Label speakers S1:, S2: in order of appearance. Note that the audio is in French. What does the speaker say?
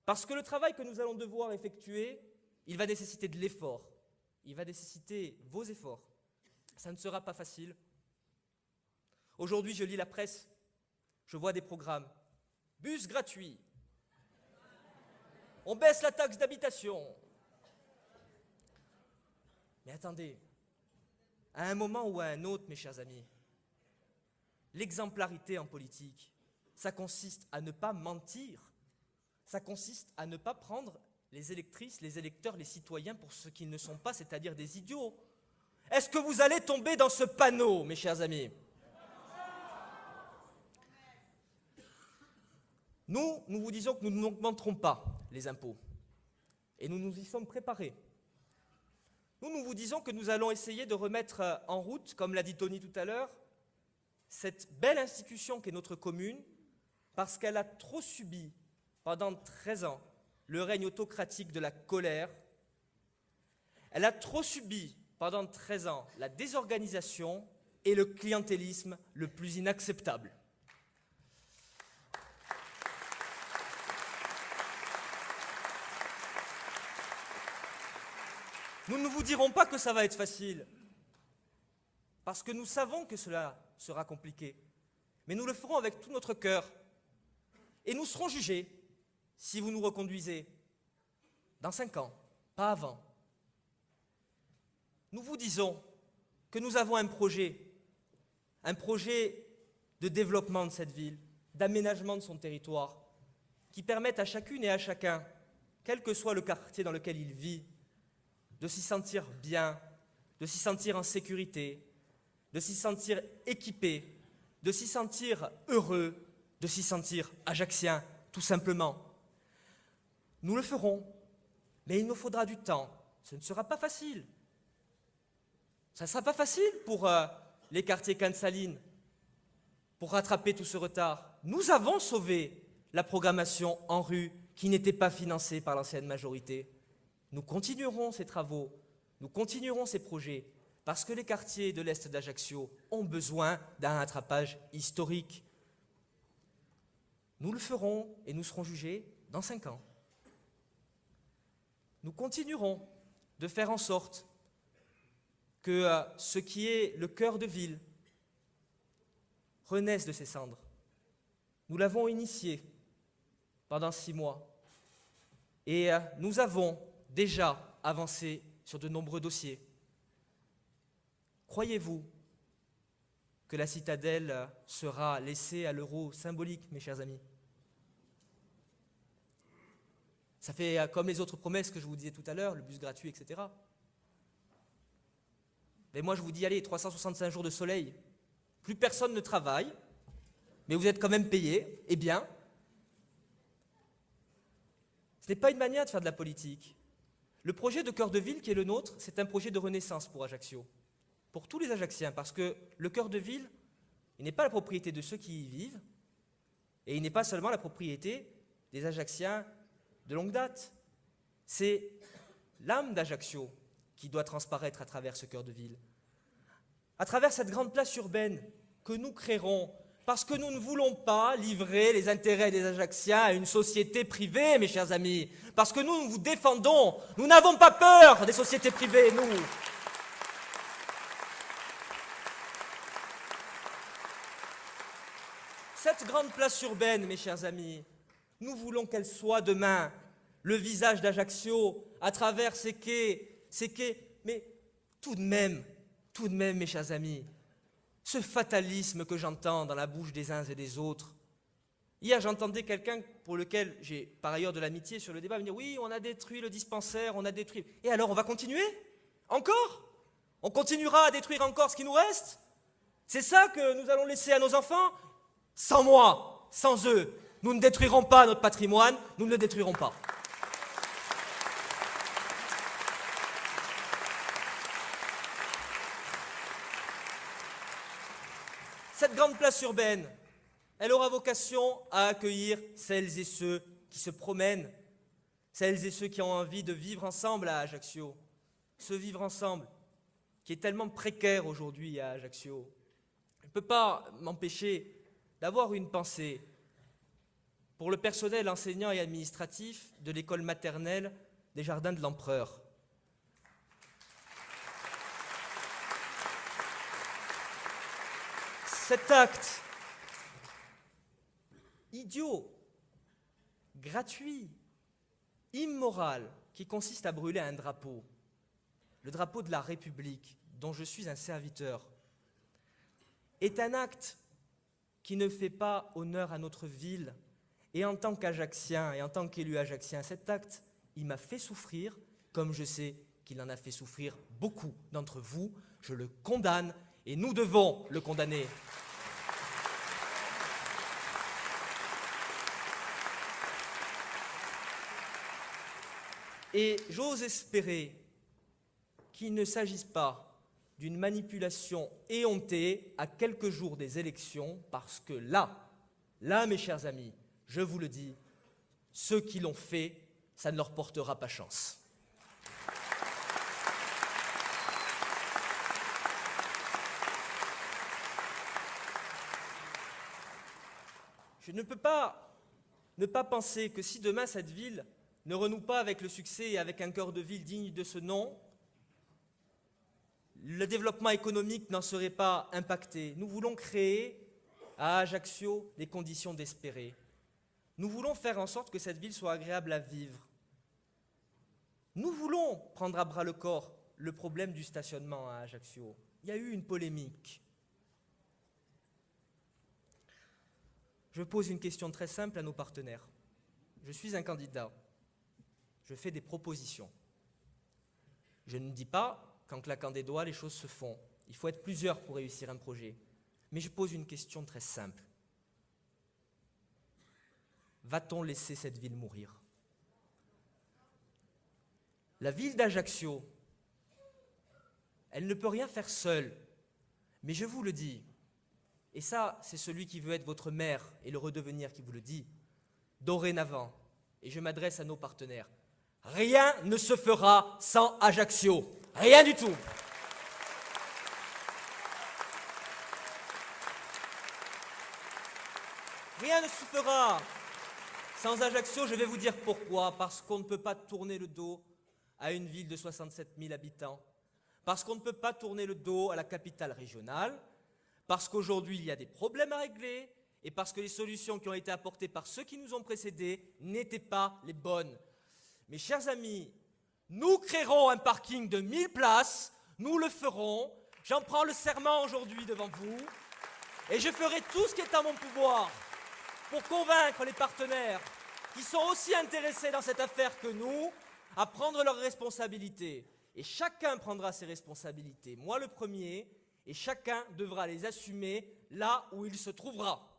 S1: Parce que le travail que nous allons devoir effectuer, il va nécessiter de l'effort. Il va nécessiter vos efforts. Ça ne sera pas facile. Aujourd'hui, je lis la presse, je vois des programmes. Bus gratuit. On baisse la taxe d'habitation. Mais attendez, à un moment ou à un autre, mes chers amis, l'exemplarité en politique, ça consiste à ne pas mentir. Ça consiste à ne pas prendre les électrices, les électeurs, les citoyens pour ce qu'ils ne sont pas, c'est-à-dire des idiots. Est-ce que vous allez tomber dans ce panneau, mes chers amis? Nous vous disons que nous n'augmenterons pas les impôts. Et nous nous y sommes préparés. Nous vous disons que nous allons essayer de remettre en route, comme l'a dit Tony tout à l'heure, cette belle institution qu'est notre commune, parce qu'elle a trop subi, pendant 13 ans, le règne autocratique de la colère. Elle a trop subi, pendant 13 ans, la désorganisation et le clientélisme le plus inacceptable. Nous ne vous dirons pas que ça va être facile, parce que nous savons que cela sera compliqué, mais nous le ferons avec tout notre cœur, et nous serons jugés si vous nous reconduisez dans 5 ans, pas avant. Nous vous disons que nous avons un projet de développement de cette ville, d'aménagement de son territoire, qui permette à chacune et à chacun, quel que soit le quartier dans lequel il vit, de s'y sentir bien, de s'y sentir en sécurité, de s'y sentir équipé, de s'y sentir heureux, de s'y sentir ajaxien, tout simplement. Nous le ferons, mais il nous faudra du temps. Ce ne sera pas facile. Ça ne sera pas facile pour les quartiers Cannes-Salines, pour rattraper tout ce retard. Nous avons sauvé la programmation en rue qui n'était pas financée par l'ancienne majorité. Nous continuerons ces travaux, nous continuerons ces projets, parce que les quartiers de l'Est d'Ajaccio ont besoin d'un rattrapage historique. Nous le ferons et nous serons jugés dans 5 ans. Nous continuerons de faire en sorte que ce qui est le cœur de ville renaisse de ses cendres. Nous l'avons initié pendant 6 mois et nous avons déjà avancé sur de nombreux dossiers. Croyez-vous que la citadelle sera laissée à l'euro symbolique, mes chers amis? Ça fait comme les autres promesses que je vous disais tout à l'heure, le bus gratuit, etc. Mais moi, je vous dis, allez, 365 jours de soleil, plus personne ne travaille, mais vous êtes quand même payé, eh bien, ce n'est pas une manière de faire de la politique. Le projet de cœur de ville qui est le nôtre, c'est un projet de renaissance pour Ajaccio, pour tous les Ajacciens, parce que le cœur de ville, il n'est pas la propriété de ceux qui y vivent, et il n'est pas seulement la propriété des Ajacciens de longue date. C'est l'âme d'Ajaccio qui doit transparaître à travers ce cœur de ville, à travers cette grande place urbaine que nous créerons, parce que nous ne voulons pas livrer les intérêts des Ajacciens à une société privée, mes chers amis, parce que nous vous défendons, nous n'avons pas peur des sociétés privées, nous. Cette grande place urbaine, mes chers amis, nous voulons qu'elle soit demain le visage d'Ajaccio à travers ses quais, mais tout de même, mes chers amis, ce fatalisme que j'entends dans la bouche des uns et des autres. Hier, j'entendais quelqu'un pour lequel j'ai par ailleurs de l'amitié sur le débat me dire « Oui, on a détruit le dispensaire, on a détruit... » Et alors, on va continuer? Encore? On continuera à détruire encore ce qui nous reste? C'est ça que nous allons laisser à nos enfants? Sans moi, sans eux, nous ne détruirons pas notre patrimoine, nous ne le détruirons pas. Cette grande place urbaine, elle aura vocation à accueillir celles et ceux qui se promènent, celles et ceux qui ont envie de vivre ensemble à Ajaccio. Ce vivre ensemble qui est tellement précaire aujourd'hui à Ajaccio. Je ne peux pas m'empêcher d'avoir une pensée pour le personnel enseignant et administratif de l'école maternelle des Jardins de l'Empereur. Cet acte idiot, gratuit, immoral, qui consiste à brûler un drapeau, le drapeau de la République, dont je suis un serviteur, est un acte qui ne fait pas honneur à notre ville. Et en tant qu'Ajaxien et en tant qu'élu ajaxien, cet acte, il m'a fait souffrir, comme je sais qu'il en a fait souffrir beaucoup d'entre vous. Je le condamne et nous devons le condamner. Et j'ose espérer qu'il ne s'agisse pas d'une manipulation éhontée à quelques jours des élections, parce que là, mes chers amis, je vous le dis, ceux qui l'ont fait, ça ne leur portera pas chance. Je ne peux pas ne pas penser que si demain cette ville ne renoue pas avec le succès et avec un cœur de ville digne de ce nom, le développement économique n'en serait pas impacté. Nous voulons créer à Ajaccio des conditions d'espérer. Nous voulons faire en sorte que cette ville soit agréable à vivre. Nous voulons prendre à bras le corps le problème du stationnement à Ajaccio. Il y a eu une polémique. Je pose une question très simple à nos partenaires. Je suis un candidat. Je fais des propositions. Je ne dis pas qu'en claquant des doigts, les choses se font. Il faut être plusieurs pour réussir un projet. Mais je pose une question très simple. Va-t-on laisser cette ville mourir ? La ville d'Ajaccio, elle ne peut rien faire seule. Mais je vous le dis, et ça, c'est celui qui veut être votre maire et le redevenir qui vous le dit, dorénavant, et je m'adresse à nos partenaires, rien ne se fera sans Ajaccio. Rien du tout. Rien ne se fera sans Ajaccio. Je vais vous dire pourquoi. Parce qu'on ne peut pas tourner le dos à une ville de 67 000 habitants. Parce qu'on ne peut pas tourner le dos à la capitale régionale. Parce qu'aujourd'hui, il y a des problèmes à régler. Et parce que les solutions qui ont été apportées par ceux qui nous ont précédés n'étaient pas les bonnes. Mes chers amis, nous créerons un parking de 1000 places, nous le ferons. J'en prends le serment aujourd'hui devant vous. Et je ferai tout ce qui est à mon pouvoir pour convaincre les partenaires qui sont aussi intéressés dans cette affaire que nous à prendre leurs responsabilités. Et chacun prendra ses responsabilités, moi le premier, et chacun devra les assumer là où il se trouvera.